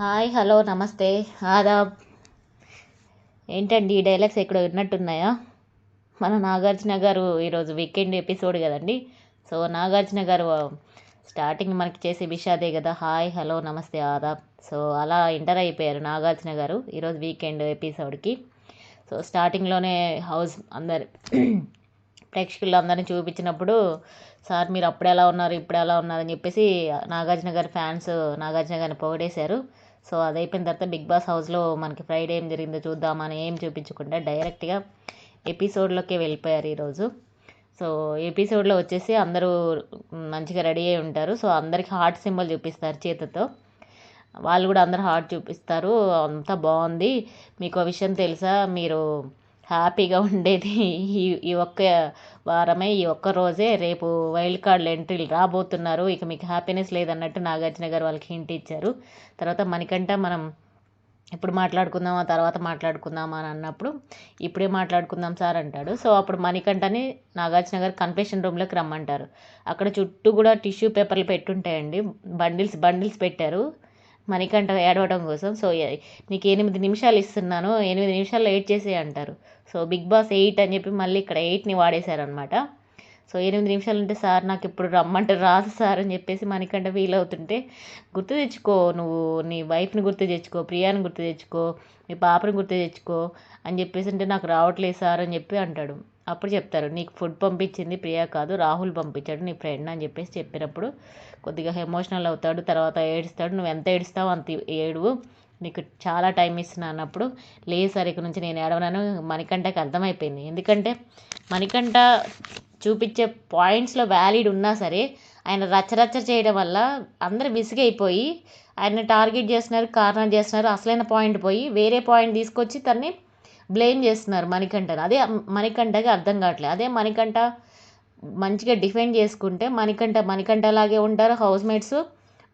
Hi hello నమస్తే ఆదాబ్. ఏంటండి ఈ డైలాగ్స్ ఎక్కడో విన్నట్టున్నాయా? మన నాగార్జున గారు ఈరోజు వీకెండ్ ఎపిసోడ్ కదండి. సో నాగార్జున గారు స్టార్టింగ్ మనకి చేసే విషయం అదే కదా, హాయ్ హలో నమస్తే ఆదాబ్. సో అలా ఎంటర్ అయిపోయారు నాగార్జున గారు ఈరోజు వీకెండ్ ఎపిసోడ్కి. సో స్టార్టింగ్లోనే హౌస్ అందరు ప్రేక్షకులు అందరిని చూపించినప్పుడు, సార్ మీరు అప్పుడు ఎలా ఉన్నారు ఇప్పుడు ఎలా ఉన్నారు అని చెప్పేసి నాగార్జున గారి ఫ్యాన్స్ నాగార్జున గారిని పొగిడేశారు. సో అది అయిపోయిన తర్వాత బిగ్ బాస్ హౌస్లో మనకి ఫ్రైడే ఏం జరిగిందో చూద్దామని ఏం చూపించకుండా డైరెక్ట్గా ఎపిసోడ్లోకి వెళ్ళిపోయారు ఈరోజు. సో ఎపిసోడ్లో వచ్చేసి అందరూ మంచిగా రెడీ అయి ఉంటారు. సో అందరికి హార్ట్ సింబల్ చూపిస్తారు చేతితో, వాళ్ళు కూడా అందరు హార్ట్ చూపిస్తారు. అంతా బాగుంది. మీకు విషయం తెలుసా, మీరు హ్యాపీగా ఉండేది ఈ ఈ ఒక్క వారమే, ఈ ఒక్క రోజే. రేపు వైల్డ్ కార్డులు ఎంట్రీలు రాబోతున్నారు, ఇక మీకు హ్యాపీనెస్ లేదన్నట్టు నాగార్జున గారు వాళ్ళకి హింట్ ఇచ్చారు. తర్వాత మనకంట మనం ఇప్పుడు మాట్లాడుకుందామా తర్వాత మాట్లాడుకుందామా అని అన్నప్పుడు, ఇప్పుడే మాట్లాడుకుందాం సార్ అంటాడు. సో అప్పుడు మణికంఠని నాగార్జున గారు కన్ఫెషన్ రూమ్లోకి రమ్మంటారు. అక్కడ చుట్టూ కూడా టిష్యూ పేపర్లు పెట్టుంటాయండి, బండిల్స్ బండిల్స్ పెట్టారు మణికంఠ ఏడవడం కోసం. సో నీకు 8 నిమిషాలు ఇస్తున్నాను, 8 నిమిషాల్లో 8 చేసే అంటారు. సో బిగ్ బాస్ 8 అని చెప్పి మళ్ళీ ఇక్కడ 8ని వాడేశారనమాట. సో 8 నిమిషాలు ఉంటే, సార్ నాకు ఇప్పుడు రమ్మంటే రాదు సార్ అని చెప్పేసి మణికంఠ ఫీల్ అవుతుంటే, గుర్తు తెచ్చుకో నువ్వు, నీ వైఫ్ని గుర్తు తెచ్చుకో, ప్రియాని గుర్తు తెచ్చుకో, మీ పాపని గుర్తు తెచ్చుకో అని చెప్పేసి అంటే, నాకు రావట్లేదు సార్ అని చెప్పి అంటాడు. అప్పుడు చెప్తారు, నీకు ఫుడ్ పంపించింది ప్రియా కాదు రాహుల్ పంపించాడు నీ ఫ్రెండ్ అని చెప్పేసి చెప్పినప్పుడు కొద్దిగా ఎమోషనల్ అవుతాడు. తర్వాత ఏడుస్తాడు. నువ్వు ఎంత ఏడుస్తావు అంత ఏడువు, నీకు చాలా టైం ఇస్తున్నా అన్నప్పుడు, లేదు సార్ ఇక నుంచి నేను ఏడవనని మణికంఠకి అర్థమైపోయింది. ఎందుకంటే మణికంఠ చూపించే పాయింట్స్లో వ్యాలిడ్ ఉన్నా సరే ఆయన రచ్చరచ్చ చేయడం వల్ల అందరూ విసిగైపోయి ఆయన టార్గెట్ చేస్తున్నారు, కార్నర్ చేస్తున్నారు. అసలైన పాయింట్ పోయి వేరే పాయింట్ తీసుకొచ్చి తన్ని బ్లేమ్ చేస్తున్నారు మణికంఠని. అదే మణికంఠకి అర్థం కావట్లేదు. అదే మణికంఠ మంచిగా డిఫెండ్ చేసుకుంటే మణికంఠలాగే ఉంటారు హౌస్ మేట్స్,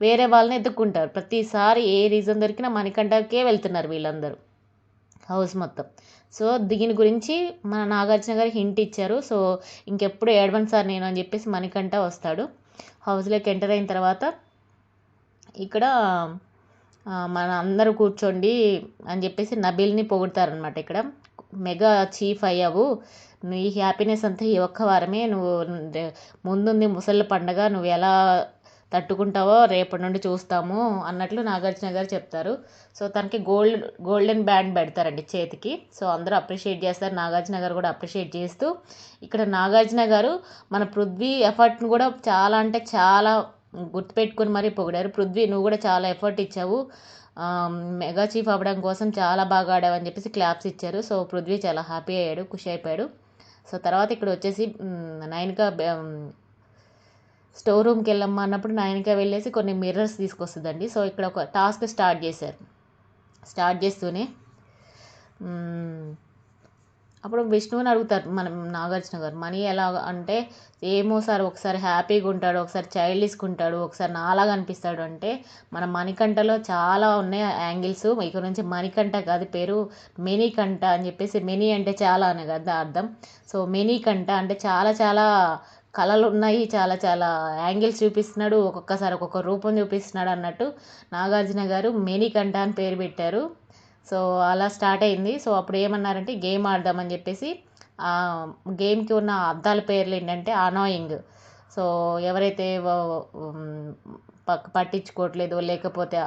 వేరే వాళ్ళని ఎత్తుక్కుంటారు. ప్రతిసారి ఏ రీజన్ దొరికినా మణికంఠకే వెళ్తున్నారు వీళ్ళందరూ, హౌస్ మొత్తం. సో దీని గురించి మన నాగార్జున గారు హింట్ ఇచ్చారు. సో ఇంకెప్పుడు ఏడవన్ సార్ నేను అని చెప్పేసి మణికంఠ వస్తాడు. హౌస్లోకి ఎంటర్ అయిన తర్వాత ఇక్కడ మన అందరూ కూర్చోండి అని చెప్పేసి నబీల్ని పొగుడతారనమాట. ఇక్కడ మెగా చీఫ్ అయ్యావు, నీ హ్యాపీనెస్ అంతా ఈ ఒక్క వారమే, నువ్వు ముందుంది ముసళ్ళ పండగ, నువ్వు ఎలా తట్టుకుంటావో రేపటి నుండి చూస్తాము అన్నట్లు నాగార్జున గారు చెప్తారు. సో తనకి గోల్డెన్ బ్యాండ్ పెడతారండి చేతికి. సో అందరూ అప్రిషియేట్ చేస్తారు, నాగార్జున గారు కూడా అప్రిషియేట్ చేస్తూ, ఇక్కడ నాగార్జున గారు మన పృథ్వీ ఎఫర్ట్ని కూడా చాలా అంటే చాలా గుర్తుపెట్టుకొని మరీ పొగిడారు. పృథ్వీ నువ్వు కూడా చాలా ఎఫర్ట్ ఇచ్చావు, మెగా చీఫ్ అవ్వడం కోసం చాలా బాగా ఆడావు అని చెప్పేసి క్లాప్స్ ఇచ్చారు. సో పృథ్వీ చాలా హ్యాపీ అయ్యాడు, ఖుషి అయిపోయాడు. సో తర్వాత ఇక్కడ వచ్చేసి నైన్క స్టోర్ రూమ్కి వెళ్ళమ్మా అన్నప్పుడు నైన్క వెళ్ళేసి కొన్ని మిర్రర్స్ తీసుకొస్తుందండి. సో ఇక్కడ ఒక టాస్క్ స్టార్ట్ చేశారు. స్టార్ట్ చేస్తూనే అప్పుడు విష్ణువుని అడుగుతారు మనం నాగార్జున గారు, మనీ ఎలా అంటే, ఏమో సార్ ఒకసారి హ్యాపీగా ఉంటాడు, ఒకసారి చైల్డిష్గా ఉంటాడు, ఒకసారి నాలాగా అనిపిస్తాడు అంటే, మన మణికంఠలో చాలా ఉన్నాయి యాంగిల్స్. ఇక నుంచి మణికంఠ కాదు పేరు, మెనీకంఠ అని చెప్పేసి, మెనీ అంటే చాలా అనే కదా అర్థం. సో మెనీకంఠ అంటే చాలా చాలా కళలు ఉన్నాయి, చాలా చాలా యాంగిల్స్ చూపిస్తున్నాడు, ఒక్కొక్కసారి ఒక్కొక్క రూపం చూపిస్తున్నాడు అన్నట్టు నాగార్జున గారు మెనీకంఠ అని పేరు పెట్టారు. సో అలా స్టార్ట్ అయింది. సో అప్పుడు ఏమన్నారంటే గేమ్ ఆడదామని చెప్పేసి, గేమ్కి ఉన్న అద్దాల పేర్లు ఏంటంటే అనాయింగ్. సో ఎవరైతే పట్టించుకోవట్లేదో, లేకపోతే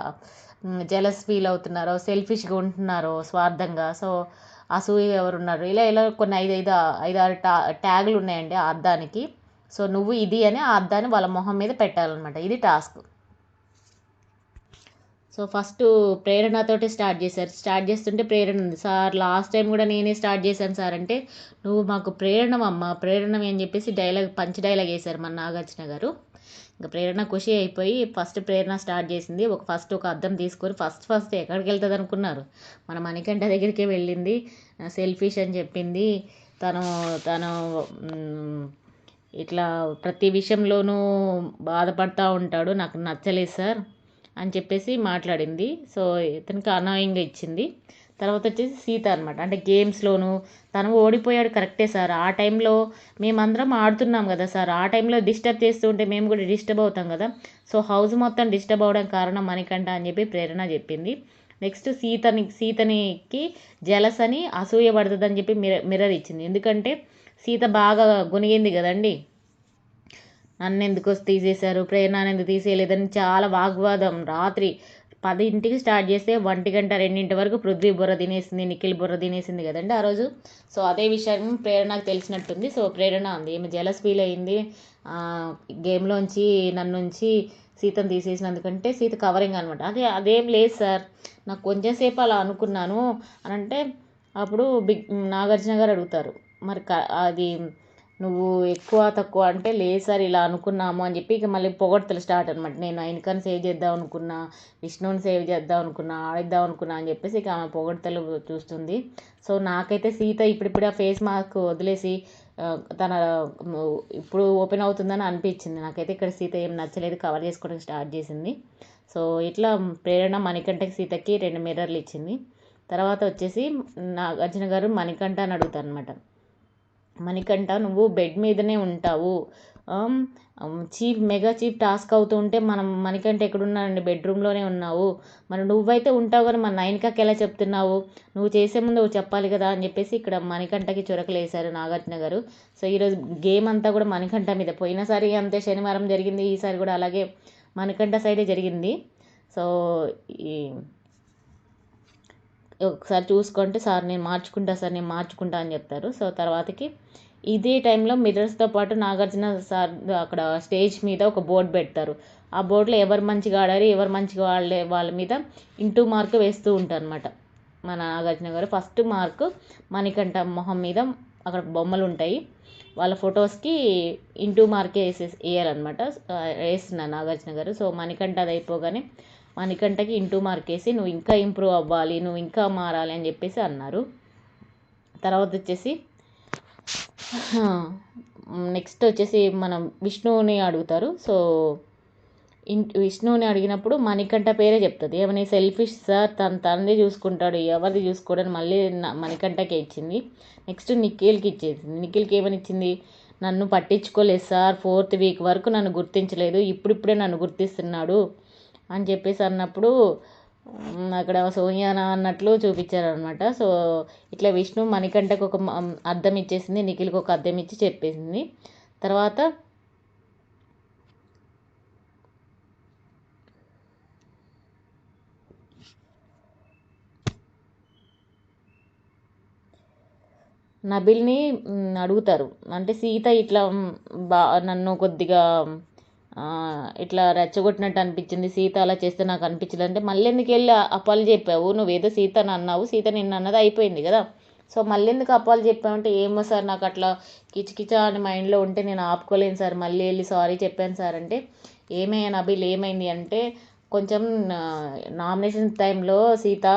జెలస్ ఫీల్ అవుతున్నారో, సెల్ఫిష్గా ఉంటున్నారో, స్వార్థంగా, సో అసూయ ఎవరున్నారు, ఇలా ఇలా కొన్ని 5-6 ట్యాగులు ఉన్నాయండి ఆ అద్దానికి. సో నువ్వు ఇది అని ఆ అద్దాన్ని వాళ్ళ మొహం మీద పెట్టాలన్నమాట. ఇది టాస్క్. సో ఫస్ట్ ప్రేరణతోటి స్టార్ట్ చేశారు. స్టార్ట్ చేస్తుంటే ప్రేరణ ఉంది, సార్ లాస్ట్ టైం కూడా నేనే స్టార్ట్ చేశాను సార్ అంటే, నువ్వు మాకు ప్రేరణమమ్మ, ప్రేరణం అని చెప్పేసి పంచ్ డైలాగ్ వేశారు మన నాగార్జున గారు. ఇంకా ప్రేరణ ఖుషి అయిపోయి ఫస్ట్ ప్రేరణ స్టార్ట్ చేసింది. ఫస్ట్ ఒక అద్దం తీసుకొని ఫస్ట్ ఎక్కడికి వెళ్తుంది అనుకున్నారు, మన మణికంఠ దగ్గరికే వెళ్ళింది. సెల్ఫిష్ అని చెప్పింది. తను తను ఇట్లా ప్రతి విషయంలోనూ బాధపడుతూ ఉంటాడు, నాకు నచ్చలేదు సార్ అని చెప్పేసి మాట్లాడింది. సో ఇతనికి అనాయింగ్గా ఇచ్చింది. తర్వాత వచ్చేసి సీత అనమాట. అంటే గేమ్స్‌లోను తను ఓడిపోయాడు కరెక్టే సార్. ఆ టైంలో మేమందరం ఆడుతున్నాం కదా సార్. ఆ టైంలో డిస్టర్బ్ చేస్తూ ఉంటే మేము కూడా డిస్టర్బ్ అవుతాం కదా! సో, హౌస్ మొత్తం డిస్టర్బ్ అవ్వడానికి కారణం మణికంఠ అని చెప్పి ప్రేరణ చెప్పింది. నెక్స్ట్ సీతకి జెలస్ అని అసూయ పడుతుందని చెప్పి మిర్రర్ ఇచ్చింది. ఎందుకంటే సీత బాగా గొనిగింది కదండీ! నన్నెందుకు తీసేశారు, ప్రేరణను ఎందుకు తీసేయలేదని చాలా వాగ్వాదం. రాత్రి 10కి స్టార్ట్ చేస్తే 1 గంట 2 వరకు పృథ్వీ బుర్ర తినేసింది, నిఖిల్ బుర్ర తినేసింది కదండి ఆ రోజు. సో అదే విషయం ప్రేరణకు తెలిసినట్టుంది. సో ప్రేరణ ఉంది ఈమె జెలస్ ఫీల్ అయింది గేమ్లోంచి నన్నుంచి సీతను తీసేసినందుకంటే సీత కవరింగ్ అనమాట. అదేం లేదు సార్, నాకు కొంచెంసేపు అలా అనుకున్నాను అని అంటే అప్పుడు నాగార్జున గారు అడుగుతారు, మరి అది నువ్వు ఎక్కువ తక్కువ అంటే లేదు సార్ ఇలా అనుకున్నాము అని చెప్పి ఇక మళ్ళీ పొగడ్తలు స్టార్ట్ అనమాట. నేను ఆయనకని సేవ్ చేద్దాం అనుకున్నా, విష్ణువుని సేవ్ చేద్దాం అనుకున్నా, ఆడిద్దాం అనుకున్నా అని చెప్పేసి ఇక ఆమె పొగడ్తలు చూస్తుంది. సో నాకైతే సీత ఇప్పుడిప్పుడు ఆ ఫేస్ మాస్క్ వదిలేసి తన ఇప్పుడు ఓపెన్ అవుతుందని అనిపించింది. నాకైతే ఇక్కడ సీత ఏం నచ్చలేదు, కవర్ చేసుకోవడానికి స్టార్ట్ చేసింది. సో ఇట్లా ప్రేరణ మణికంఠకి సీతకి 2 మిర్రర్లు ఇచ్చింది. తర్వాత వచ్చేసి నాగార్జున గారు మణికంఠ అని అడుగుతారు అనమాట. మణికంఠ నువ్వు బెడ్ మీదనే ఉంటావు, మెగా చీఫ్ టాస్క్ అవుతూ ఉంటే మనం మణికంఠ ఎక్కడున్నానండి, బెడ్రూమ్లోనే ఉన్నావు, మరి నువ్వైతే ఉంటావు కానీ మన నయనికకి ఎలా చెప్తున్నావు, నువ్వు చేసే ముందు చెప్పాలి కదా అని చెప్పేసి ఇక్కడ మణికంఠకి చురకలు వేశారు నాగార్జున గారు. సో ఈరోజు గేమ్ అంతా కూడా మణికంఠ మీద, పోయినసారి అంతే శనివారం జరిగింది, ఈసారి కూడా అలాగే మణికంఠ సైడే జరిగింది. సో ఈ ఒకసారి చూసుకుంటే సార్ నేను మార్చుకుంటా అని చెప్తారు. సో తర్వాతకి ఇదే టైంలో మిర్రర్స్తో పాటు నాగార్జున సార్ అక్కడ స్టేజ్ మీద ఒక బోర్డు పెడతారు. ఆ బోర్డులో ఎవరు మంచిగా ఆడారు, ఎవరు మంచిగా వాళ్ళ మీద ఇంటూ మార్క్ వేస్తూ ఉంటారు అనమాట మన నాగార్జున గారు. ఫస్ట్ మార్క్ మణికంఠ మొహం మీద అక్కడ బొమ్మలు ఉంటాయి, వాళ్ళ ఫొటోస్కి ఇంటూ మార్కే వేయాలన్నమాట. వేస్తున్నారు నాగార్జున గారు. సో మణికంఠ అది అయిపోగానే మణికంఠకి ఇంటూ మార్క్ వేసి నువ్వు ఇంకా ఇంప్రూవ్ అవ్వాలి, నువ్వు ఇంకా మారాలి అని చెప్పేసి అన్నారు. తర్వాత వచ్చేసి నెక్స్ట్ వచ్చేసి మనం విష్ణువుని అడుగుతారు. సో విష్ణువుని అడిగినప్పుడు మణికంఠ పేరే చెప్తుంది. ఏమని సెల్ఫిష్ సార్, తనదే చూసుకుంటాడు, ఎవరిది చూసుకోవడానికి మళ్ళీ మణికంఠకే ఇచ్చింది. నెక్స్ట్ నిఖిల్కి ఇచ్చేసింది. నిఖిల్కి ఏమని ఇచ్చింది, నన్ను పట్టించుకోలేదు సార్, 4th వీక్ వరకు నన్ను గుర్తించలేదు, ఇప్పుడిప్పుడే నన్ను గుర్తిస్తున్నాడు అని చెప్పేసి అన్నప్పుడు అక్కడ సోనియానా అన్నట్లు చూపించారనమాట. సో ఇట్లా విష్ణు మణికంఠకు ఒక అద్దం ఇచ్చేసింది, నిఖిల్కి ఒక అద్దం ఇచ్చి చెప్పేసింది. తర్వాత నబిల్ని అడుగుతారు, అంటే సీత ఇట్లా నన్ను కొద్దిగా ఇట్లా రెచ్చగొట్టినట్టు అనిపించింది, సీత అలా చేస్తే నాకు అనిపించలేదు అంటే మళ్ళీ ఎందుకు వెళ్ళి అప్పాలు చెప్పావు, నువ్వేదో సీతని అన్నావు, సీత నిన్ను అన్నది అయిపోయింది కదా, సో మళ్ళీ ఎందుకు అప్పాలు చెప్పావంటే ఏమో సార్ నాకు అట్లా కిచకిచా అని మైండ్లో ఉంటే నేను ఆపుకోలేను సార్, మళ్ళీ వెళ్ళి సారీ చెప్పాను సార్ అంటే ఏమయ్యా నబిల్ ఏమైంది అంటే కొంచెం నామినేషన్ టైంలో సీత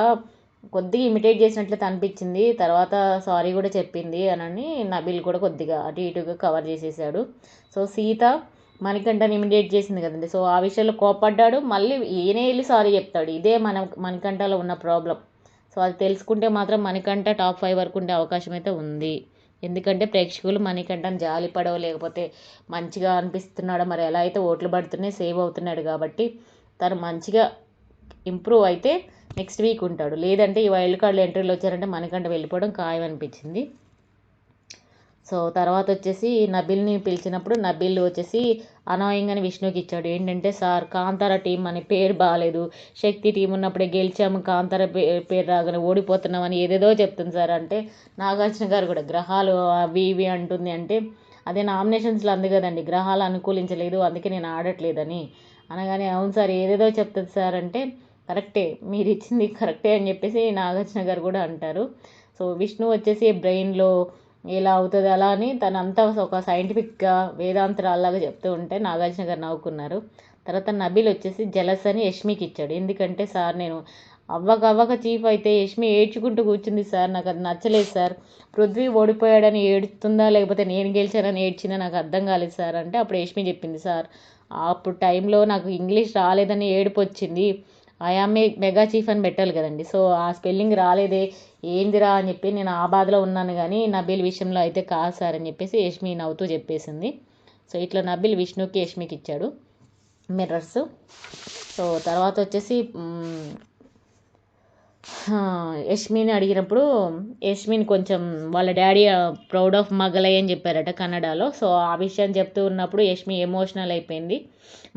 కొద్దిగా ఇమిటేట్ చేసినట్లయితే అనిపించింది, తర్వాత సారీ కూడా చెప్పింది అని నబిల్ కూడా కొద్దిగా అటు ఇటుగా కవర్ చేసేసాడు. సో సీత మణికంఠని ఇమిటేట్ చేసింది కదండి, సో ఆ విషయంలో కోపడ్డాడు, మళ్ళీ ఈయనే వెళ్ళి సారీ చెప్తాడు. ఇదే మణికంఠలో ఉన్న ప్రాబ్లం. సో అది తెలుసుకుంటే మాత్రం మణికంఠ టాప్ 5 వరకు ఉండే అవకాశం అయితే ఉంది. ఎందుకంటే ప్రేక్షకులు మణికంఠని జాలిపడో లేకపోతే మంచిగా అనిపిస్తున్నాడో మరి ఎలా అయితే ఓట్లు పడుతున్నాయి, సేవ్ అవుతున్నాడు కాబట్టి తను మంచిగా ఇంప్రూవ్ అయితే నెక్స్ట్ వీక్ ఉంటాడు, లేదంటే ఈ వైల్డ్ కార్డులో ఎంట్రీలు వచ్చారంటే మణికంఠ వెళ్ళిపోవడం ఖాయం అనిపించింది. సో తర్వాత వచ్చేసి నబిల్ని పిలిచినప్పుడు నబిల్ వచ్చేసి అనాయింగ్ అని విష్ణుకి ఇచ్చాడు. ఏంటంటే సార్ కాంతార టీం అని పేరు బాగాలేదు, శక్తి టీం ఉన్నప్పుడే గెలిచాము, కాంతార పేరు రాగానే ఓడిపోతున్నామని ఏదేదో చెప్తుంది సార్ అంటే నాగార్జున గారు కూడా గ్రహాలు అవి ఇవి అంటుంది. అంటే అదే నామినేషన్స్లో అంది కదండి, గ్రహాలు అనుకూలించలేదు అందుకే నేను ఆడట్లేదని అనగానే అవును సార్ ఏదేదో చెప్తుంది సార్ అంటే కరెక్టే, మీరు ఇచ్చింది కరెక్టే అని చెప్పేసి నాగార్జున గారు కూడా అంటారు. సో విష్ణు వచ్చేసి బ్రెయిన్లో ఇలా అవుతుంది అలా అని తనంతా ఒక సైంటిఫిక్గా వేదాంతరాల్లాగా చెప్తూ ఉంటే నాగార్జున గారు నవ్వుకున్నారు. తర్వాత నబిల్ వచ్చేసి జలస్ అని యష్మికి ఇచ్చాడు. ఎందుకంటే సార్ నేను అవ్వక చీఫ్ అయితే యష్మి ఏడ్చుకుంటూ కూర్చుంది సార్, నాకు అది నచ్చలేదు సార్, పృథ్వీ ఓడిపోయాడని ఏడుస్తుందా లేకపోతే నేను గెలిచానని ఏడ్చిందా నాకు అర్థం కాలేదు సార్ అంటే అప్పుడు యష్మి చెప్పింది సార్ అప్పుడు టైంలో నాకు ఇంగ్లీష్ రాలేదని ఏడుపు వచ్చింది, ఐఆమ్ మెగా చీఫ్ అని పెట్టాలి కదండి. సో ఆ స్పెల్లింగ్ రాలేదే ఏందిరా అని చెప్పి నేను ఆ బాధలో ఉన్నాను, కానీ నబీల్ విషయంలో అయితే కాదు సార్ అని చెప్పేసి యష్మి నవ్వుతూ చెప్పేసింది. సో ఇట్లా నబీల్ విష్ణుకి యష్మికి ఇచ్చాడు మిర్రర్స్. సో తర్వాత వచ్చేసి యష్మిని అడిగినప్పుడు యష్మిని కొంచెం వాళ్ళ డాడీ ప్రౌడ్ ఆఫ్ మగలై అని చెప్పారట కన్నడలో. సో ఆ విషయం చెప్తూ ఉన్నప్పుడు యష్మి ఎమోషనల్ అయిపోయింది.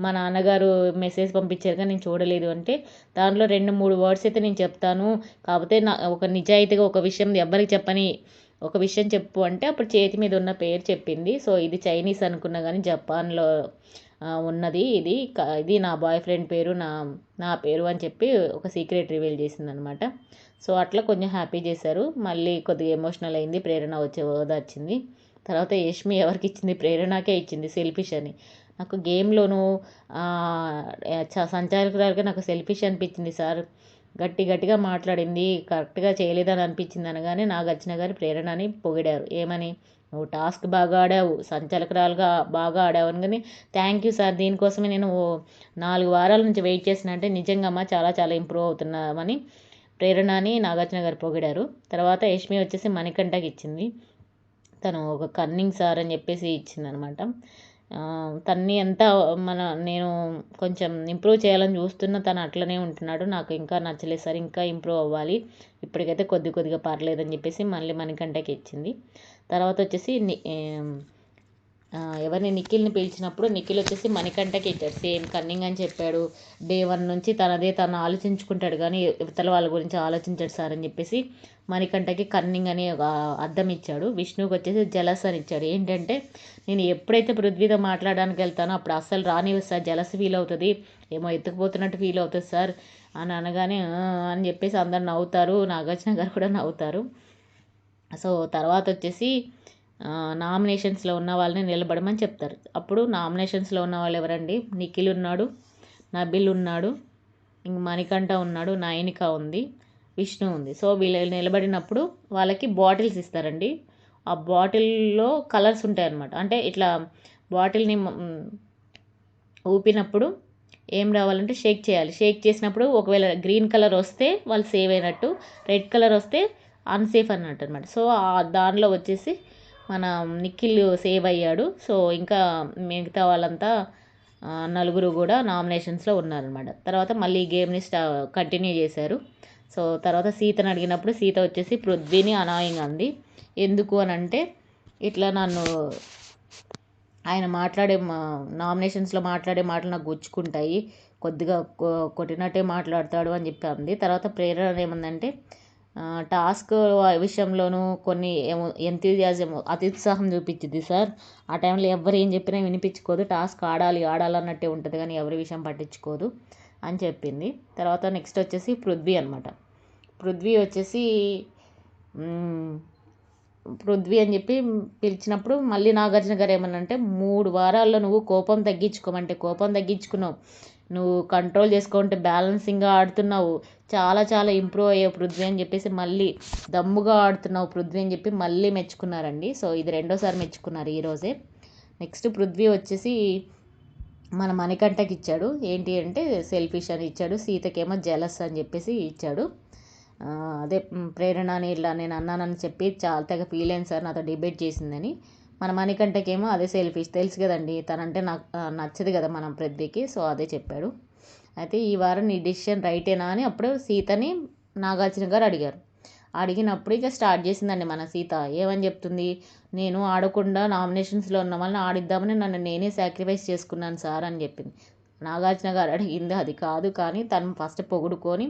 మా నాన్నగారు మెసేజ్ పంపించారు కానీ నేను చూడలేదు అంటే, దాంట్లో 2-3 వర్డ్స్ అయితే నేను చెప్తాను, కాకపోతే ఒక నిజాయితీగా ఒక విషయం ఎవ్వరికి చెప్పని ఒక విషయం చెప్పు అంటే అప్పుడు చేతి మీద ఉన్న పేరు చెప్పింది. సో ఇది చైనీస్ అనుకున్నా కానీ జపాన్లో ఉన్నది, ఇది నా బాయ్ ఫ్రెండ్ పేరు, నా పేరు అని చెప్పి ఒక సీక్రెట్ రివీల్ చేసిందనమాట. సో అట్లా కొంచెం హ్యాపీ చేశారు. మళ్ళీ కొద్దిగా ఎమోషనల్ అయింది, ప్రేరణ వచ్చే ఓదార్చింది. తర్వాత యష్మి ఎవరికి ఇచ్చింది, ప్రేరణకే ఇచ్చింది సెల్ఫిష్ అని. నాకు గేమ్లోనూ సంచాలకురాలుగా నాకు సెల్ఫిష్ అనిపించింది సార్, గట్టిగా మాట్లాడింది, కరెక్ట్గా చేయలేదని అనిపించింది అనగానే నాగార్జున గారు ప్రేరణని పొగిడారు. ఏమని, నువ్వు టాస్క్ బాగా ఆడావు, సంచాలకురాలుగా బాగా ఆడావు అనగానే థ్యాంక్ యూ సార్, దీనికోసమే నేను 4 వారాల నుంచి వెయిట్ చేసిన అంటే నిజంగా అమ్మ చాలా చాలా ఇంప్రూవ్ అవుతున్నామని ప్రేరణని నాగార్జున గారు పొగిడారు. తర్వాత యష్మి వచ్చేసి మణికంఠకి ఇచ్చింది. తను ఒక కన్నింగ్ సార్ అని చెప్పేసి ఇచ్చిందనమాట. తన్ని ఎంత నేను కొంచెం ఇంప్రూవ్ చేయాలని చూస్తున్నా, తను అట్లనే ఉంటున్నాడు, నాకు ఇంకా నచ్చలేదు సార్, ఇంకా ఇంప్రూవ్ అవ్వాలి, ఇప్పటికైతే కొద్దిగా పర్లేదని చెప్పేసి మళ్ళీ మణికంఠకి ఇచ్చింది. తర్వాత వచ్చేసి ఎవరిని నిఖిల్ని పిలిచినప్పుడు నిఖిల్ వచ్చేసి మణికంఠకి ఇచ్చాడు. సేమ్ కన్నింగ్ అని చెప్పాడు, డే 1 నుంచి తను ఆలోచించుకుంటాడు కానీ ఇవతల వాళ్ళ గురించి ఆలోచించాడు సార్ అని చెప్పేసి మణికంఠకి కన్నింగ్ అని ఒక అర్థం ఇచ్చాడు. విష్ణుకి వచ్చేసి జలస్ అని ఇచ్చాడు. ఏంటంటే నేను ఎప్పుడైతే పృథ్వీతో మాట్లాడడానికి వెళ్తానో అప్పుడు అస్సలు రానివ్వదు సార్, జలస్ ఫీల్ అవుతుంది, ఏమో ఎత్తుకుపోతున్నట్టు ఫీల్ అవుతుంది సార్ అని అనగానే అని చెప్పేసి అందరు నవ్వుతారు, నాగార్జున గారు కూడా నవ్వుతారు. సో తర్వాత వచ్చేసి నామినేషన్స్లో ఉన్న వాళ్ళని నిలబడమని చెప్తారు. అప్పుడు నామినేషన్స్లో ఉన్న వాళ్ళు ఎవరండి, నిఖిల్ ఉన్నాడు, నబిల్ ఉన్నాడు, ఇంక మణికంఠ ఉన్నాడు, నయనిక ఉంది, విష్ణు ఉంది. సో వీళ్ళు నిలబడినప్పుడు వాళ్ళకి బాటిల్స్ ఇస్తారండి. ఆ బాటిల్లో కలర్స్ ఉంటాయన్నమాట. అంటే ఇట్లా బాటిల్ని ఊపినప్పుడు ఏం రావాలంటే షేక్ చేయాలి. షేక్ చేసినప్పుడు ఒకవేళ గ్రీన్ కలర్ వస్తే వాళ్ళు సేవ్ అయినట్టు, రెడ్ కలర్ వస్తే అన్సేఫ్ అన్నట్టు అనమాట. సో దానిలో వచ్చేసి మన నిఖిల్ సేవ్ అయ్యాడు. సో ఇంకా మిగతా వాళ్ళంతా నలుగురు కూడా నామినేషన్స్లో ఉన్నారనమాట. తర్వాత మళ్ళీ ఈ గేమ్ని కంటిన్యూ చేశారు. సో తర్వాత సీతను అడిగినప్పుడు సీత వచ్చేసి పృథ్వీని అనాయింగ్ అంది. ఎందుకు అని అంటే, ఇట్లా నన్ను ఆయన నామినేషన్స్లో మాట్లాడే మాటలు నాకు గుచ్చుకుంటాయి, కొద్దిగా కొట్టినట్టే మాట్లాడతాడు అని చెప్పి అంది. తర్వాత ప్రేరణ ఏముందంటే, టాస్క్ విషయంలోనూ కొన్ని ఎంతూజియాజం అత్యుత్సాహం చూపించింది సార్, ఆ టైంలో ఎవరు ఏం చెప్పినా వినిపించుకోదు, టాస్క్ ఆడాలన్నట్టే ఉంటుంది కానీ ఎవరి విషయం పట్టించుకోదు అని చెప్పింది. తర్వాత నెక్స్ట్ వచ్చేసి పృథ్వీ అనమాట. పృథ్వీ అని చెప్పి పిలిచినప్పుడు మళ్ళీ నాగార్జున గారు ఏమన్నంటే, 3 వారాల్లో నువ్వు కోపం తగ్గించుకోమంటే కోపం తగ్గించుకున్నావు, నువ్వు కంట్రోల్ చేసుకుంటే బ్యాలెన్సింగ్గా ఆడుతున్నావు, చాలా చాలా ఇంప్రూవ్ అయ్యావు పృథ్వీ అని చెప్పేసి మళ్ళీ దమ్ముగా ఆడుతున్నావు పృథ్వీ అని చెప్పి మళ్ళీ మెచ్చుకున్నారండి. సో ఇది 2వ సారి మెచ్చుకున్నారు ఈరోజే. నెక్స్ట్ పృథ్వీ వచ్చేసి మన మణికంఠకి ఇచ్చాడు. ఏంటి అంటే సెల్ఫిష్ అని ఇచ్చాడు, సీతకేమో జెలస్ అని చెప్పేసి ఇచ్చాడు. అదే ప్రేరణని ఇలా నేను అన్నానని చెప్పి చాలా తెగ ఫీల్ అయింది సార్, నాతో డిబేట్ చేసిందని. మన మణికంఠకేమో అదే సెల్ఫిష్, తెలుసు కదండి తనంటే నాకు నచ్చదు కదా మనం పృథ్వీకి. సో అదే చెప్పాడు. అయితే ఈ వారం నీ డిసిషన్ రైటేనా అని అప్పుడు సీతని నాగార్జున గారు అడిగారు. అడిగినప్పుడు ఇక స్టార్ట్ చేసిందండి మన సీత. ఏమని చెప్తుంది, నేను ఆడకుండా నామినేషన్స్లో ఉన్న వాళ్ళని ఆడిద్దామని నన్ను నేనే సాక్రిఫైస్ చేసుకున్నాను సార్ అని చెప్పింది. నాగార్జున గారు అడిగింది అది కాదు, కానీ తను ఫస్ట్ పొగుడుకొని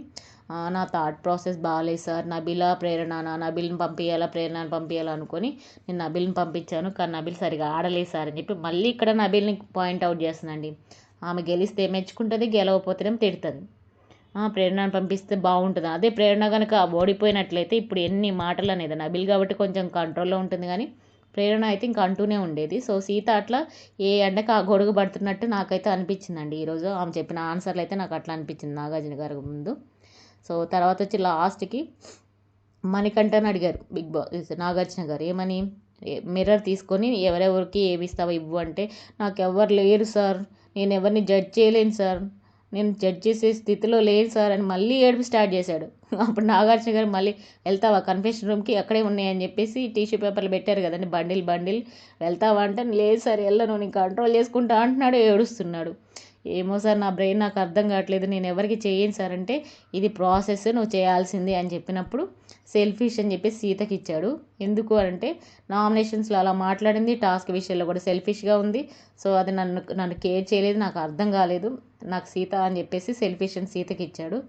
నా థాట్ ప్రాసెస్ బాగాలేదు సార్, నబిల్ని పంపించాలా ప్రేరణని పంపించాలా అనుకొని నేను నబిల్ని పంపించాను, కానీ నబిల్ సరిగా ఆడలేదు సార్ అని చెప్పి మళ్ళీ ఇక్కడ నబిల్ని పాయింట్అవుట్ చేస్తుందండి. ఆమె గెలిస్తే మెచ్చుకుంటుంది, గెలవకపోతేనేమో తిడుతుంది. ప్రేరణను పంపిస్తే బాగుంటుంది. అదే ప్రేరణ కనుక ఓడిపోయినట్లయితే ఇప్పుడు ఎన్ని మాటలు అనేది, నబిల్ కాబట్టి కొంచెం కంట్రోల్లో ఉంటుంది కానీ ప్రేరణ అయితే ఇంకా అంటూనే ఉండేది. సో సీత అట్లా ఏ ఎండకు ఆ గొడుగు పడుతున్నట్టు నాకైతే అనిపించిందండి ఈరోజు. ఆమె చెప్పిన ఆన్సర్లు అయితే నాకు అట్లా అనిపించింది నాగార్జున గారి ముందు. సో తర్వాత వచ్చి లాస్ట్కి మణికంఠని అడిగారు బిగ్ బాస్ నాగార్జున గారు, ఏమని, మిర్రర్ తీసుకొని ఎవరెవరికి ఏమి ఇస్తావో ఇవ్వు అంటే, నాకు ఎవరు లేరు సార్, నేను ఎవరిని జడ్జ్ చేయలేను సార్, నేను జడ్జ్ చేసే స్థితిలో లేదు సార్ అని మళ్ళీ ఏడుపు స్టార్ట్ చేశాడు. అప్పుడు నాగార్జున గారు మళ్ళీ వెళ్తావా కన్ఫెషన్ రూమ్కి, అక్కడే ఉన్నాయని చెప్పేసి టిష్యూ పేపర్లు పెట్టారు కదండి, బండిల్ బండిల్, వెళ్తావా అంటే లేదు సార్ వెళ్ళను, నేను కంట్రోల్ చేసుకుంటా అంటున్నాడు, ఏడుస్తున్నాడు. ఏమో సార్ నా బ్రెయిన్ నాకు అర్థం కావట్లేదు, నేను ఎవరికి చేయను సార్ అంటే ఇది ప్రాసెస్, నువ్వు చేయాల్సింది అని చెప్పినప్పుడు సెల్ఫిష్ అని చెప్పి సీతకి ఇచ్చాడు. ఎందుకు అంటే నామినేషన్స్లో అలా మాట్లాడింది, టాస్క్ విషయంలో కూడా సెల్ఫిష్గా ఉంది. సో అది నన్ను కేర్ చేయలేదు, నాకు అర్థం కాలేదు, నాకు సీత అని చెప్పేసి సెల్ఫిష్ అని సీతకి ఇచ్చాడు.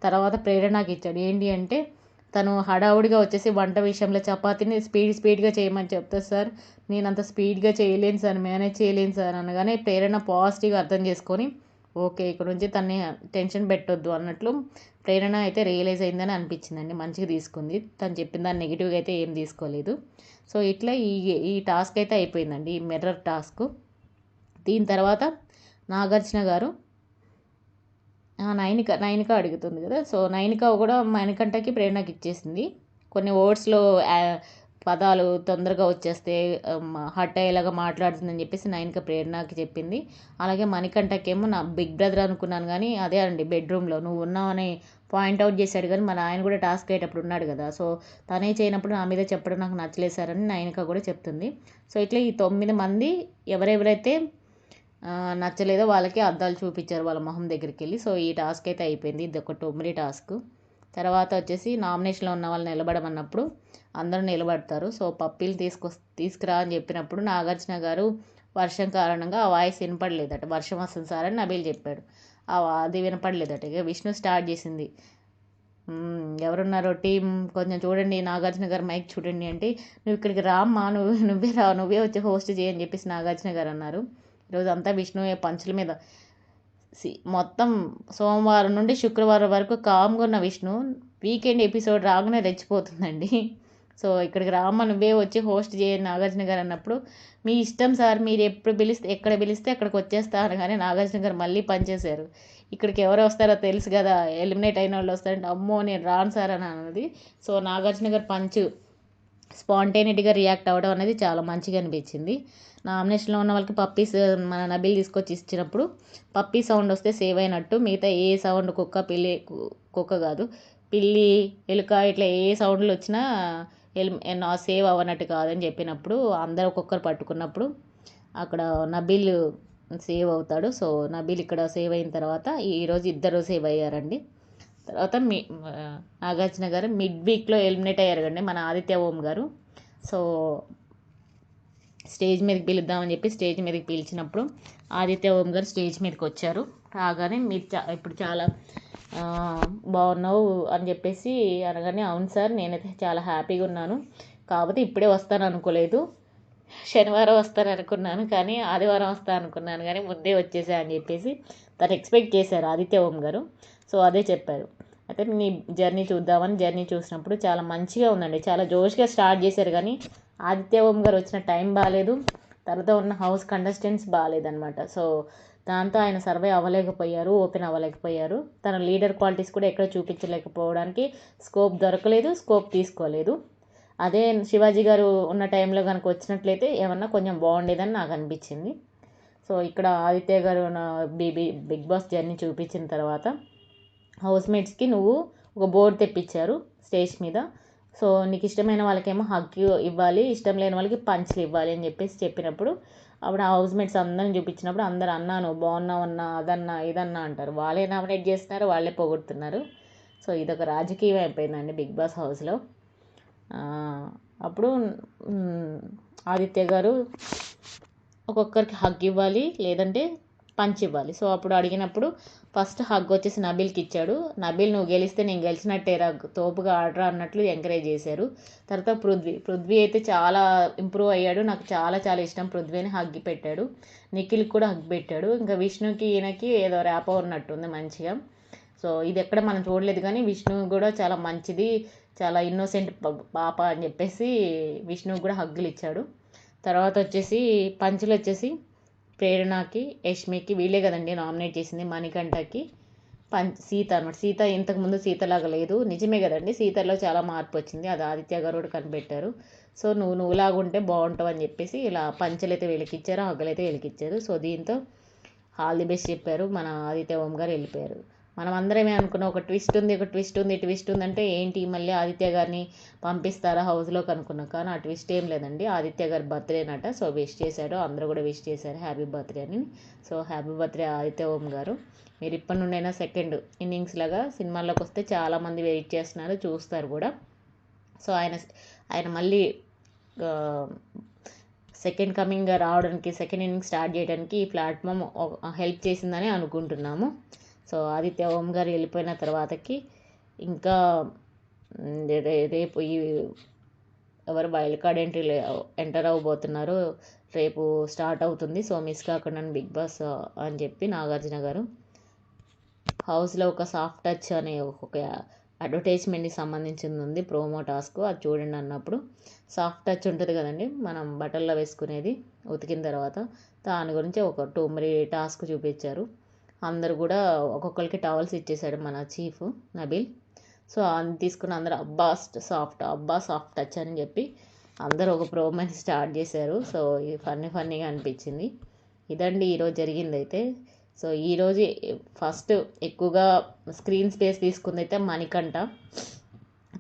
తర్వాత ప్రేరణకి ఇచ్చాడు. ఏంటి అంటే తను హడావుడిగా వచ్చేసి వంట విషయంలో చపాతీని స్పీడ్గా చేయమని చెప్తారు సార్, నేను అంత స్పీడ్గా చేయలేను సార్, మేనేజ్ చేయలేను సార్ అనగానే ప్రేరణ పాజిటివ్గా అర్థం చేసుకొని ఓకే ఇక్కడ నుంచి తన్ని టెన్షన్ పెట్టొద్దు అన్నట్లు ప్రేరణ అయితే రియలైజ్ అయిందని అనిపించిందండి. మంచిగా తీసుకుంది, తను చెప్పిన దాన్ని నెగిటివ్గా అయితే ఏం తీసుకోలేదు. సో ఇట్లా ఈ టాస్క్ అయితే అయిపోయిందండి, ఈ మిర్రర్ టాస్క్. దీని తర్వాత నాగార్జున గారు నైనిక అడుగుతుంది కదా, సో నైనిక కూడా మణికంఠకి ప్రేరణకి ఇచ్చేసింది. కొన్ని వర్డ్స్లో పదాలు తొందరగా వచ్చేస్తే హట్ అయ్యేలాగా మాట్లాడుతుందని చెప్పేసి నైనిక ప్రేరణకి చెప్పింది. అలాగే మణికంఠకేమో నా బిగ్ బ్రదర్ అనుకున్నాను కానీ అదే అండి బెడ్రూమ్లో నువ్వు ఉన్నావని పాయింట్అవుట్ చేశాడు, కానీ మన ఆయన కూడా టాస్క్ అయ్యేటప్పుడు ఉన్నాడు కదా, సో తనే చేయనప్పుడు నా మీద చెప్పడం నాకు నచ్చలేసారని నైనిక కూడా చెప్తుంది. సో ఇట్లా ఈ 9 మంది ఎవరెవరైతే నచ్చలేదో వాళ్ళకి అద్దాలు చూపించారు వాళ్ళ మొహం దగ్గరికి వెళ్ళి. సో ఈ టాస్క్ అయితే అయిపోయింది, ఇది ఒక టొమ్మిడి టాస్క్. తర్వాత వచ్చేసి నామినేషన్లో ఉన్న వాళ్ళు నిలబడమన్నప్పుడు అందరూ నిలబడతారు. సో పప్పీలు తీసుకురా అని చెప్పినప్పుడు నాగార్జున గారు వర్షం కారణంగా ఆ వాయిస్ వినపడలేదట, వర్షం వస్తుంది సార్ అని నబీల్ చెప్పాడు, అది వినపడలేదట. ఇక విష్ణు స్టార్ట్ చేసింది, ఎవరున్నారో టీం కొంచెం చూడండి, నాగార్జున గారు మైక్ చూడండి అంటే నువ్వు ఇక్కడికి రామ్మా, నువ్వే వచ్చి హోస్ట్ చేయని చెప్పేసి నాగార్జున గారు అన్నారు. ఈరోజు అంతా విష్ణు పంచుల మీద మొత్తం సోమవారం నుండి శుక్రవారం వరకు కామ్గా ఉన్న విష్ణు వీకెండ్ ఎపిసోడ్ రాగానే రెచ్చిపోతుందండి. సో ఇక్కడికి రామ్మ నువ్వే వచ్చి హోస్ట్ చేయని నాగార్జున గారు అన్నప్పుడు మీ ఇష్టం సార్, మీరు ఎక్కడ పిలిస్తే అక్కడికి వచ్చేస్తా అనగానే నాగార్జున గారు మళ్ళీ పనిచేశారు. ఇక్కడికి ఎవరు వస్తారో తెలుసు కదా, ఎలిమినేట్ అయిన వాళ్ళు వస్తారంటే అమ్మో నేను రాను సార్ అని అన్నది. సో నాగార్జున గారు పంచ్ స్పాంటేనిటీగా రియాక్ట్ అవ్వడం అనేది చాలా మంచిగా అనిపించింది. నామినేషన్లో ఉన్న వాళ్ళకి పప్పీస్ మన నబీల్ తీసుకొచ్చి ఇచ్చినప్పుడు పప్పీ సౌండ్ వస్తే సేవ్ అయినట్టు, మిగతా ఏ సౌండ్ కుక్క కాదు పిల్లి ఎలుక ఇట్లా ఏ సౌండ్లు వచ్చినా సేవ్ అవ్వనట్టు కాదని చెప్పినప్పుడు అందరూ ఒక్కొక్కరు పట్టుకున్నప్పుడు అక్కడ నబీల్ సేవ్ అవుతాడు. సో నబీల్ ఇక్కడ సేవ్ అయిన తర్వాత ఈరోజు ఇద్దరు సేవ్ అయ్యారండి. తర్వాత నాగార్జున గారు మిడ్ వీక్లో ఎలిమినేట్ అయ్యారు కండి మన ఆదిత్య ఓం గారు. సో స్టేజ్ మీదకి పిలుద్దామని చెప్పి స్టేజ్ మీదకి పిలిచినప్పుడు ఆదిత్య ఓం గారు స్టేజ్ మీదకి వచ్చారు. రాగానే మీరు ఇప్పుడు చాలా బాగున్నావు అని చెప్పేసి అనగానే అవును సార్ నేనైతే చాలా హ్యాపీగా ఉన్నాను, కాకపోతే ఇప్పుడే వస్తాను అనుకోలేదు, శనివారం వస్తాను అనుకున్నాను కానీ ఆదివారం వస్తాను అనుకున్నాను కానీ ముందే వచ్చేసా అని చెప్పేసి తను ఎక్స్పెక్ట్ చేశారు ఆదిత్య ఓం గారు. సో అదే చెప్పారు. అయితే నీ జర్నీ జర్నీ చూసినప్పుడు చాలా మంచిగా ఉందండి, చాలా జోష్గా స్టార్ట్ చేశారు కానీ ఆదిత్య ఓం గారు వచ్చిన టైం బాగాలేదు, తర్వాత ఉన్న హౌస్ కంటెస్టెంట్స్ బాగాలేదనమాట. సో దాంతో ఆయన సర్వే అవ్వలేకపోయారు, ఓపెన్ అవ్వలేకపోయారు, తన లీడర్ క్వాలిటీస్ కూడా ఎక్కడ చూపించలేకపోవడానికి స్కోప్ దొరకలేదు, స్కోప్ తీసుకోలేదు. అదే శివాజీ గారు ఉన్న టైంలో కనుక వచ్చినట్లయితే ఏమన్నా కొంచెం బాగుండేదని నాకు అనిపించింది. సో ఇక్కడ ఆదిత్య గారు బిగ్ బాస్ జర్నీ చూపించిన తర్వాత హౌస్మేట్స్కి నువ్వు ఒక బోర్డు తెప్పించారు స్టేజ్ మీద. సో నీకు ఇష్టమైన వాళ్ళకేమో హగ్ ఇవ్వాలి, ఇష్టం లేని వాళ్ళకి పంచ్లు ఇవ్వాలి అని చెప్పినప్పుడు అప్పుడు ఆ హౌస్మేట్స్ అందరిని చూపించినప్పుడు అందరు అన్నాను బాగున్నావు అన్నా అదన్నా ఇదన్నా అంటారు, వాళ్ళే నామినేట్ చేస్తున్నారు, వాళ్ళే పొగుడుతున్నారు. సో ఇదొక రాజకీయం అయిపోయిందండి బిగ్ బాస్ హౌస్లో. అప్పుడు ఆదిత్య గారు ఒక్కొక్కరికి హగ్ ఇవ్వాలి లేదంటే పంచ్ ఇవ్వాలి. సో అప్పుడు అడిగినప్పుడు ఫస్ట్ హగ్ వచ్చేసి నబీల్కి ఇచ్చాడు. నబీల్ నువ్వు గెలిస్తే నేను గెలిచినట్టేరా, తోపుగా ఆడరా అన్నట్లు ఎంకరేజ్ చేశారు. తర్వాత పృథ్వీ అయితే చాలా ఇంప్రూవ్ అయ్యాడు, నాకు చాలా చాలా ఇష్టం పృథ్వీని హగ్ పెట్టాడు. నిఖిల్కి కూడా హగ్ పెట్టాడు. ఇంకా విష్ణుకి ఈయనకి ఏదో ర్యాపో ఉన్నట్టుంది మంచిగా. సో ఇది ఎక్కడ మనం చూడలేదు కానీ విష్ణు కూడా చాలా మంచిది, చాలా ఇన్నోసెంట్ పాప అని చెప్పేసి విష్ణుకి కూడా హగ్గులు ఇచ్చాడు. తర్వాత వచ్చేసి పంచులు వచ్చేసి ప్రేరణకి యష్మికి వీళ్ళే కదండి నామినేట్ చేసింది, మణికంఠకి సీత అనమాట. సీత ఇంతకుముందు సీతలాగా లేదు, నిజమే కదండి, సీతలో చాలా మార్పు వచ్చింది, అది ఆదిత్య గారు కూడా కనిపెట్టారు. సో నువ్వులాగా ఉంటే బాగుంటావు అని చెప్పేసి ఇలా పంచలైతే వీళ్ళకి ఇచ్చారు, హగ్గులైతే వీళ్ళకి ఇచ్చారు. సో దీంతో ఆల్ ది బెస్ట్ చెప్పారు. మన ఆదిత్య ఓం గారు వెళ్ళిపోయారు. మనం అందరం అనుకున్నాం ఒక ట్విస్ట్ ఉంది, ఒక ట్విస్ట్ ఉంది అంటే ఏంటి మళ్ళీ ఆదిత్య గారిని పంపిస్తారా హౌస్లోకి అనుకున్నాం. కానీ ఆ ట్విస్ట్ ఏం లేదండి. ఆదిత్య గారి బర్త్డేనట. సో విష్ చేశాడు, అందరూ కూడా విష్ చేశారు హ్యాపీ బర్త్డే అని. సో హ్యాపీ బర్త్డే ఆదిత్య ఓం గారు. మీరు ఇప్పటి నుండైనా సెకండ్ ఇన్నింగ్స్ లాగా సినిమాల్లోకి వస్తే చాలామంది వెయిట్ చేస్తున్నారు, చూస్తారు కూడా. సో ఆయన మళ్ళీ సెకండ్ కమింగ్గా రావడానికి, సెకండ్ ఇన్నింగ్స్ స్టార్ట్ చేయడానికి ఈ ప్లాట్ఫామ్ హెల్ప్ చేసిందని అనుకుంటున్నాము. సో ఆదిత్య ఓం గారు వెళ్ళిపోయిన తర్వాతకి ఇంకా రేపు ఎవరు వైల్డ్ కార్డ్ ఎంటర్ అవ్వబోతున్నారు, రేపు స్టార్ట్ అవుతుంది. సో మిస్ కాకుండా బిగ్ బాస్ అని చెప్పి నాగార్జున గారు హౌస్లో ఒక సాఫ్ట్ టచ్ అనే ఒక అడ్వర్టైజ్మెంట్కి సంబంధించింది ఉంది, ప్రోమో టాస్క్. అది చూడండి అన్నప్పుడు సాఫ్ట్ టచ్ ఉంటుంది కదండి, మనం బట్టల్లో వేసుకునేది ఉతికిన తర్వాత. దాని గురించి ఒక 2-3 టాస్క్ చూపించారు. అందరూ కూడా ఒక్కొక్కరికి టవల్స్ ఇచ్చేసాడు మన చీఫ్ నబీల్. సో అది తీసుకుని అందరూ అబ్బా సాఫ్ట్ టచ్ అని చెప్పి అందరూ ఒక ప్రోమోని స్టార్ట్ చేశారు. సో ఇది ఫన్నీగా అనిపించింది. ఇదండి ఈరోజు జరిగింది అయితే. సో ఈరోజు ఫస్ట్ ఎక్కువగా స్క్రీన్ స్పేస్ తీసుకుంది అయితే మణికంఠ,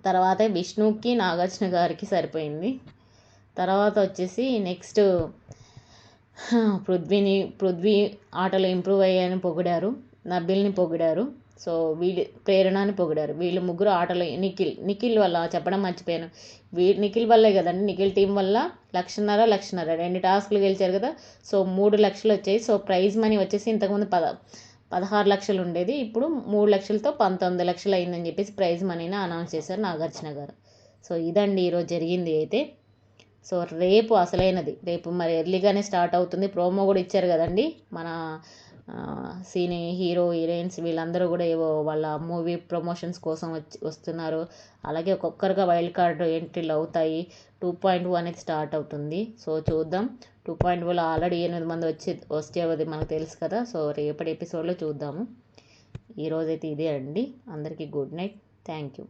తర్వాత విష్ణుకి నాగార్జున గారికి సరిపోయింది. తర్వాత వచ్చేసి నెక్స్ట్ పృథ్వీ ఆటలో ఇంప్రూవ్ అయ్యాయని పొగిడారు, నబిల్ని పొగిడారు, సో ప్రేరణని పొగిడారు. వీళ్ళు ముగ్గురు ఆటలో నిఖిల్ వల్ల చెప్పడం మర్చిపోయాను. నిఖిల్ వల్లే కదండి, నిఖిల్ టీం వల్ల 1,50,000 2 టాస్కులు గెలిచారు కదా. సో 3 లక్షలు వచ్చాయి. సో ప్రైజ్ మనీ వచ్చేసి ఇంతకుముందు 16 లక్షలు ఉండేది, ఇప్పుడు 3 లక్షలతో 19 లక్షలు అయిందని చెప్పేసి ప్రైజ్ మనీని అనౌన్స్ చేశారు నాగార్జున గారు. సో ఇదండి ఈరోజు జరిగింది అయితే. సో రేపు అసలైనది, రేపు మరి ఎర్లీగానే స్టార్ట్ అవుతుంది. ప్రోమో కూడా ఇచ్చారు కదండి, మన హీరో హీరోయిన్స్ వీళ్ళందరూ కూడా ఏవో వాళ్ళ మూవీ ప్రమోషన్స్ కోసం వస్తున్నారు. అలాగే ఒక్కొక్కరుగా వైల్డ్ కార్డ్ ఎంట్రీలు అవుతాయి. 2.2 అనేది స్టార్ట్ అవుతుంది. సో చూద్దాం. 2.2లో ఆల్రెడీ 8 మంది వచ్చేది మనకు తెలుసు కదా. సో రేపటి ఎపిసోడ్లో చూద్దాము. ఈరోజైతే ఇదే అండి. అందరికీ గుడ్ నైట్. Thank you.